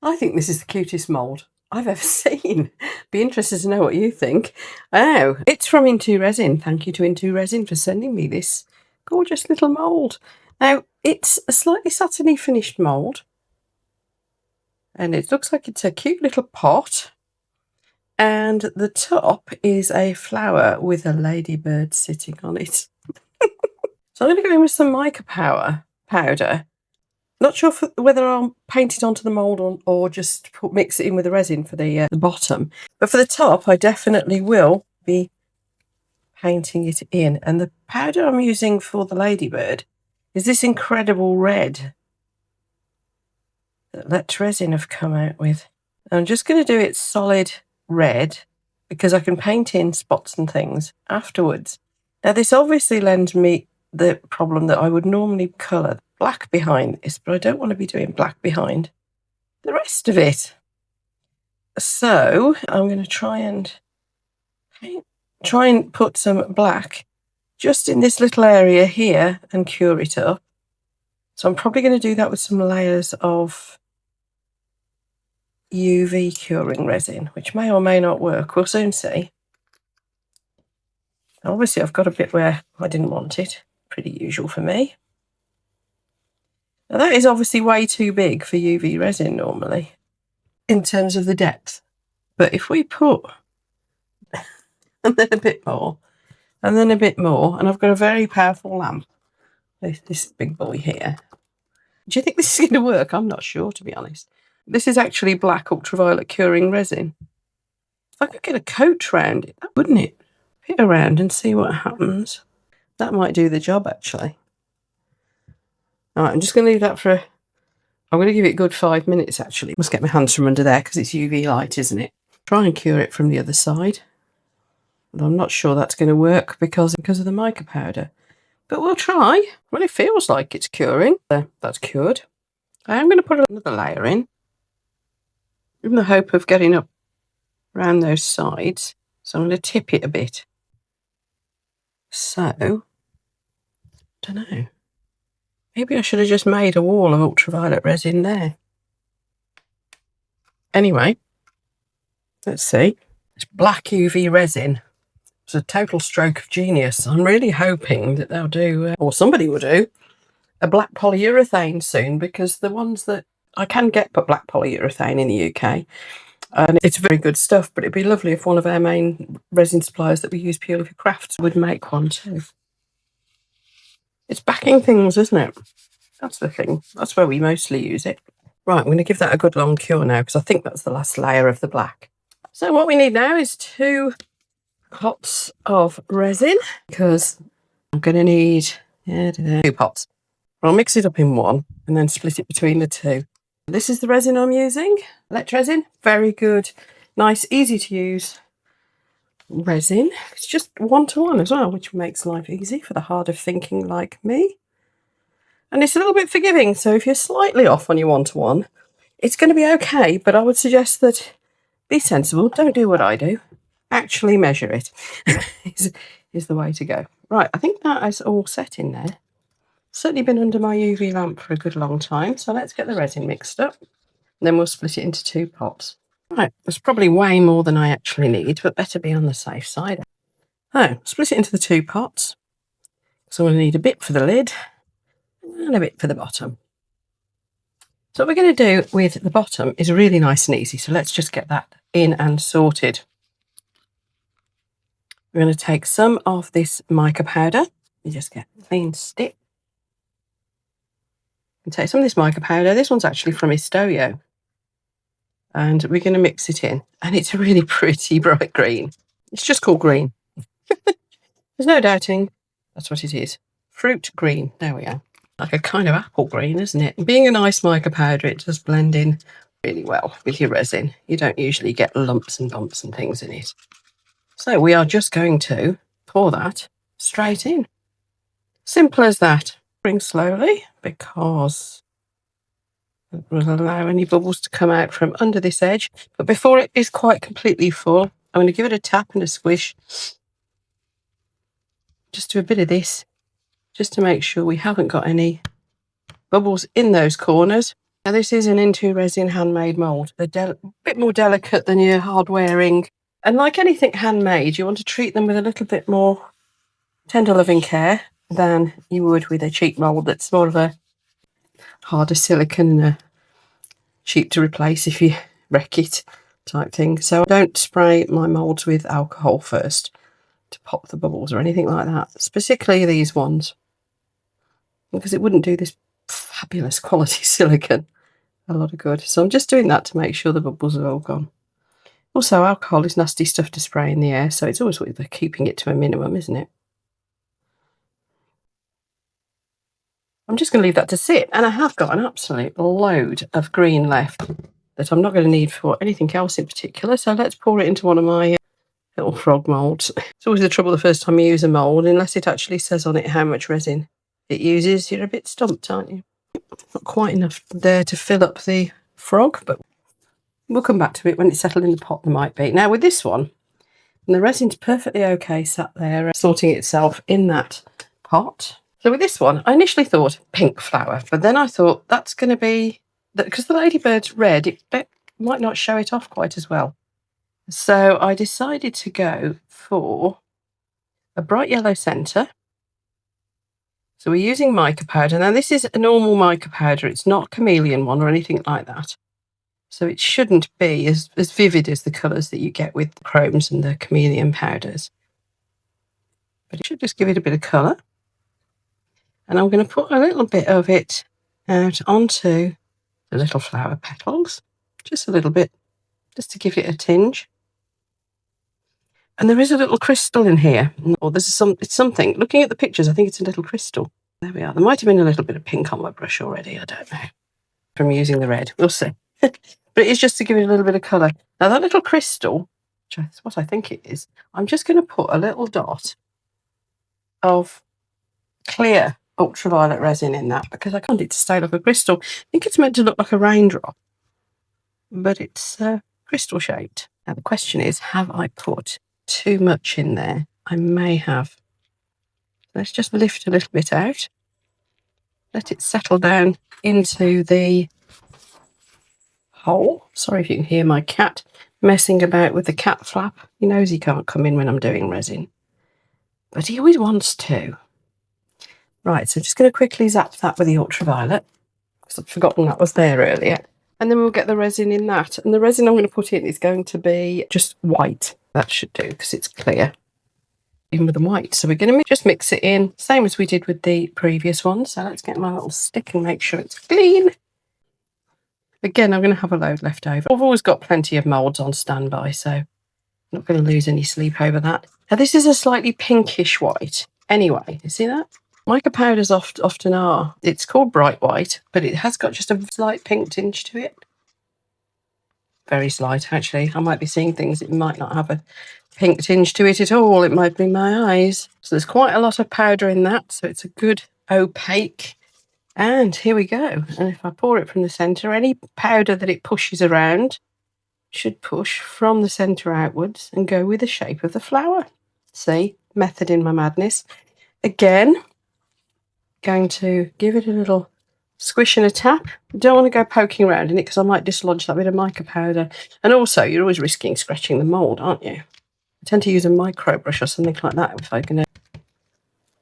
I think this is the cutest mould I've ever seen. Be interested to know what you think. Oh, it's from Into Resin. Thank you to Into Resin for sending me this gorgeous little mould. Now, it's a slightly satiny finished mould. And it looks like it's a cute little pot. And the top is a flower with a ladybird sitting on it. So I'm going to go in with some mica powder. Not sure whether I'll paint it onto the mould or just mix it in with the resin for the bottom. But for the top, I definitely will be painting it in. And the powder I'm using for the ladybird is this incredible red that Let's Resin have come out with. I'm just going to do it solid red because I can paint in spots and things afterwards. Now, this obviously lends me the problem that I would normally colour black behind this, but I don't want to be doing black behind the rest of it. So I'm going to try and put some black just in this little area here and cure it up. So I'm probably going to do that with some layers of UV curing resin, which may or may not work. We'll soon see. Obviously, I've got a bit where I didn't want it. Pretty usual for me. Now, that is obviously way too big for UV resin normally, in terms of the depth. But if we put, and then a bit more, and then a bit more, and I've got a very powerful lamp, this big boy here. Do you think this is going to work? I'm not sure, to be honest. This is actually black ultraviolet curing resin. If I could get a coat round it, wouldn't it? Pit around and see what happens. That might do the job, actually. All right, I'm just going to leave that for I'm going to give it a good 5 minutes, actually. Must get my hands from under there because it's UV light, isn't it? Try and cure it from the other side. But I'm not sure that's going to work because of the mica powder. But we'll try. Well, it feels like it's curing. That's cured. I am going to put another layer in the hope of getting up around those sides. So I'm going to tip it a bit. So, don't know. Maybe I should have just made a wall of ultraviolet resin there. Anyway, let's see. It's black UV resin. It's a total stroke of genius. I'm really hoping that they'll do, or somebody will do, a black polyurethane soon, because the ones that I can get but black polyurethane in the UK, and it's very good stuff, but it'd be lovely if one of our main resin suppliers that we use purely for crafts would make one too. It's backing things, isn't it? That's the thing. That's where we mostly use it. Right, I'm going to give that a good long cure now because I think that's the last layer of the black. So what we need now is 2 pots of resin because I'm going to need 2 pots. I'll mix it up in one and then split it between the 2. This is the resin I'm using. Let's Resin. Very good, nice, easy to use resin. It's just 1-to-1 as well, which makes life easy for the hard of thinking like me. And it's a little bit forgiving, so if you're slightly off on your 1-to-1, it's going to be okay, but I would suggest that be sensible. Don't do what I do. Actually measure it is the way to go. Right, I think that is all set in there. Certainly been under my UV lamp for a good long time, so let's get the resin mixed up. And then we'll split it into 2 pots. Right, there's probably way more than I actually need, but better be on the safe side. So, split it into the 2 pots. So we'll need a bit for the lid and a bit for the bottom. So what we're going to do with the bottom is really nice and easy. So let's just get that in and sorted. We're going to take some of this mica powder. You just get a clean stick. And take some of this mica powder. This one's actually from Estoyo. And we're going to mix it in. And it's a really pretty bright green. It's just called green. There's no doubting. That's what it is. Fruit green. There we go. Like a kind of apple green, isn't it? And being a nice mica powder, it does blend in really well with your resin. You don't usually get lumps and bumps and things in it. So we are just going to pour that straight in. Simple as that. Bring slowly because it will allow any bubbles to come out from under this edge. But before it is quite completely full, I'm going to give it a tap and a squish. Just do a bit of this, just to make sure we haven't got any bubbles in those corners. Now this is an Into Resin handmade mould. They're a bit more delicate than your hard wearing. And like anything handmade, you want to treat them with a little bit more tender loving care than you would with a cheap mould that's more of a harder silicone and cheap to replace if you wreck it type thing. So I don't spray my moulds with alcohol first to pop the bubbles or anything like that, particularly these ones, because it wouldn't do this fabulous quality silicone a lot of good. So I'm just doing that to make sure the bubbles are all gone. Also, alcohol is nasty stuff to spray in the air, so it's always worth keeping it to a minimum, isn't it? I'm just going to leave that to sit, and I have got an absolute load of green left that I'm not going to need for anything else in particular, so let's pour it into one of my little frog moulds. It's always the trouble the first time you use a mould, unless it actually says on it how much resin it uses, you're a bit stumped, aren't you? Not quite enough there to fill up the frog, but we'll come back to it when it's settled in the pot. There might be. Now with this one, the resin's perfectly okay sat there sorting itself in that pot. So with this one, I initially thought pink flower, but then I thought that's going to be, because the ladybird's red, it might not show it off quite as well. So I decided to go for a bright yellow centre. So we're using mica powder. Now this is a normal mica powder. It's not a chameleon one or anything like that. So it shouldn't be as vivid as the colours that you get with the chromes and the chameleon powders. But it should just give it a bit of colour. And I'm going to put a little bit of it out onto the little flower petals. Just a little bit, just to give it a tinge. And there is a little crystal in here. Or it's something. Looking at the pictures, I think it's a little crystal. There we are. There might have been a little bit of pink on my brush already. I don't know. From using the red. We'll see. But it is just to give it a little bit of colour. Now that little crystal, which is what I think it is, I'm just going to put a little dot of clear ultraviolet resin in that, because I want it to stay like a crystal. I think it's meant to look like a raindrop, but it's crystal shaped. Now the question is, have I put too much in there? I may have. Let's just lift a little bit out. Let it settle down into the hole. Sorry if you can hear my cat messing about with the cat flap. He knows he can't come in when I'm doing resin, but he always wants to. Right, so I'm just going to quickly zap that with the ultraviolet, because I've forgotten that was there earlier. And then we'll get the resin in that. And the resin I'm going to put in is going to be just white. That should do, because it's clear, even with the white. So we're going to just mix it in, same as we did with the previous one. So let's get my little stick and make sure it's clean. Again, I'm going to have a load left over. I've always got plenty of moulds on standby, so I'm not going to lose any sleep over that. Now this is a slightly pinkish white. Anyway, you see that? Mica powders often are. It's called bright white, but it has got just a slight pink tinge to it. Very slight, actually. I might be seeing things that might not have a pink tinge to it at all. It might be my eyes. So there's quite a lot of powder in that, so it's a good opaque. And here we go. And if I pour it from the centre, any powder that it pushes around should push from the centre outwards and go with the shape of the flower. See? Method in my madness. Again, going to give it a little squish and a tap. You don't want to go poking around in it, because I might dislodge that bit of mica powder. And also, you're always risking scratching the mould, aren't you? I tend to use a micro brush or something like that if I'm going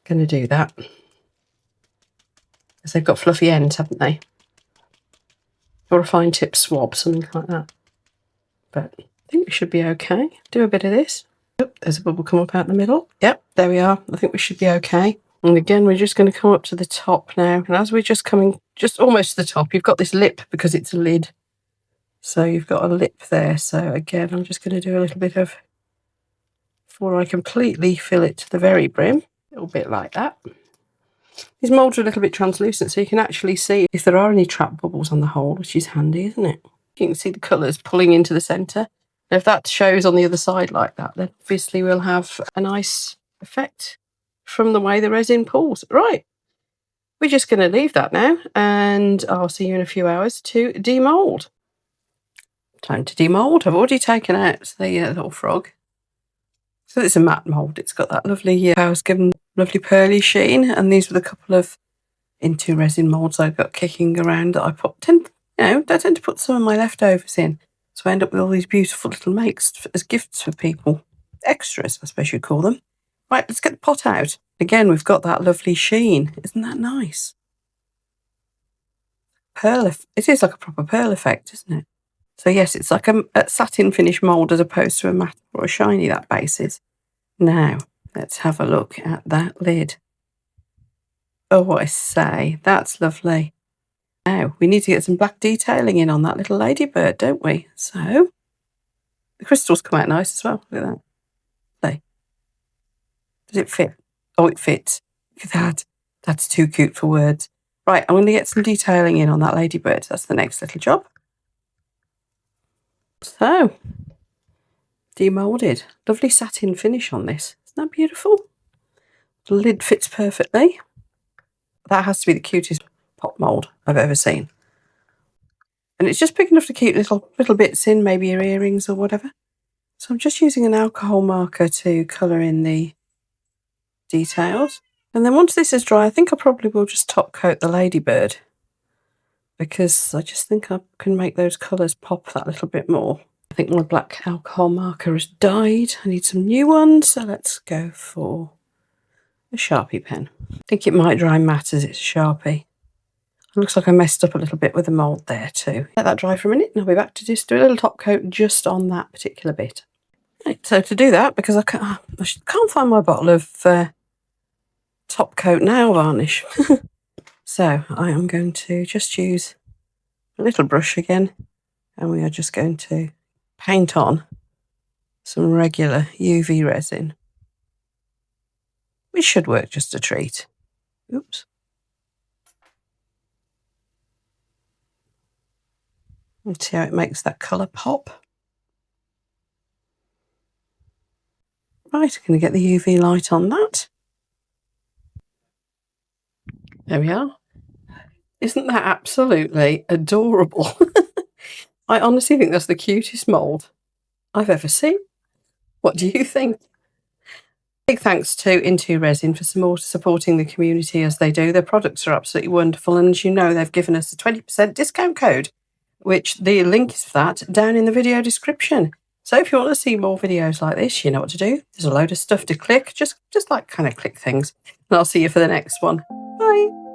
to do that. Because they've got fluffy ends, haven't they? Or a fine tip swab, something like that. But I think we should be okay. Do a bit of this. Yep, there's a bubble come up out the middle. Yep, there we are. I think we should be okay. And again, we're just going to come up to the top now. And as we're just coming just almost to the top, you've got this lip because it's a lid. So you've got a lip there. So again, I'm just going to do a little bit of, before I completely fill it to the very brim, a little bit like that. These moulds are a little bit translucent, so you can actually see if there are any trap bubbles on the hole, which is handy, isn't it? You can see the colours pulling into the centre. And if that shows on the other side like that, then obviously we'll have a nice effect from the way the resin pulls. Right, we're just going to leave that now, and I'll see you in a few hours to demould. Time to demould. I've already taken out the little frog. So it's a matte mould. It's got that lovely powers given lovely pearly sheen, and these were the couple of Into Resin moulds I've got kicking around that I tend You know, I tend to put some of my leftovers in. So I end up with all these beautiful little makes as gifts for people. Extras, I suppose you'd call them. Right, let's get the pot out. Again, we've got that lovely sheen. Isn't that nice? Pearl, it is like a proper pearl effect, isn't it? So yes, it's like a satin finish mould as opposed to a matte or a shiny, that base is. Now, let's have a look at that lid. Oh, what I say, that's lovely. Now, we need to get some black detailing in on that little ladybird, don't we? So, the crystals come out nice as well. Look at that. There. Does it fit? Oh, it fits. Look at that. That's too cute for words. Right, I'm going to get some detailing in on that ladybird. That's the next little job. So, demolded. Lovely satin finish on this. Isn't that beautiful? The lid fits perfectly. That has to be the cutest pot mould I've ever seen. And it's just big enough to keep little bits in, maybe your earrings or whatever. So I'm just using an alcohol marker to colour in the details. And then once this is dry, I think I probably will just top coat the ladybird, because I just think I can make those colours pop that little bit more. I think my black alcohol marker has died. I need some new ones, so let's go for a Sharpie pen. I think it might dry matte as it's a Sharpie. It looks like I messed up a little bit with the mould there too. Let that dry for a minute and I'll be back to just do a little top coat just on that particular bit. Right, so to do that, because I can't find my bottle of top coat nail varnish. So I am going to just use a little brush again, and we are just going to paint on some regular UV resin, which should work just a treat. Oops. Let's see how it makes that colour pop. Right, I'm going to get the UV light on that. There we are. Isn't that absolutely adorable? I honestly think that's the cutest mould I've ever seen. What do you think? Big thanks to Into Resin for supporting the community as they do. Their products are absolutely wonderful, and as you know, they've given us a 20% discount code, which the link is for that down in the video description. So if you want to see more videos like this, you know what to do. There's a load of stuff to click, just like kind of click things. And I'll see you for the next one. Bye.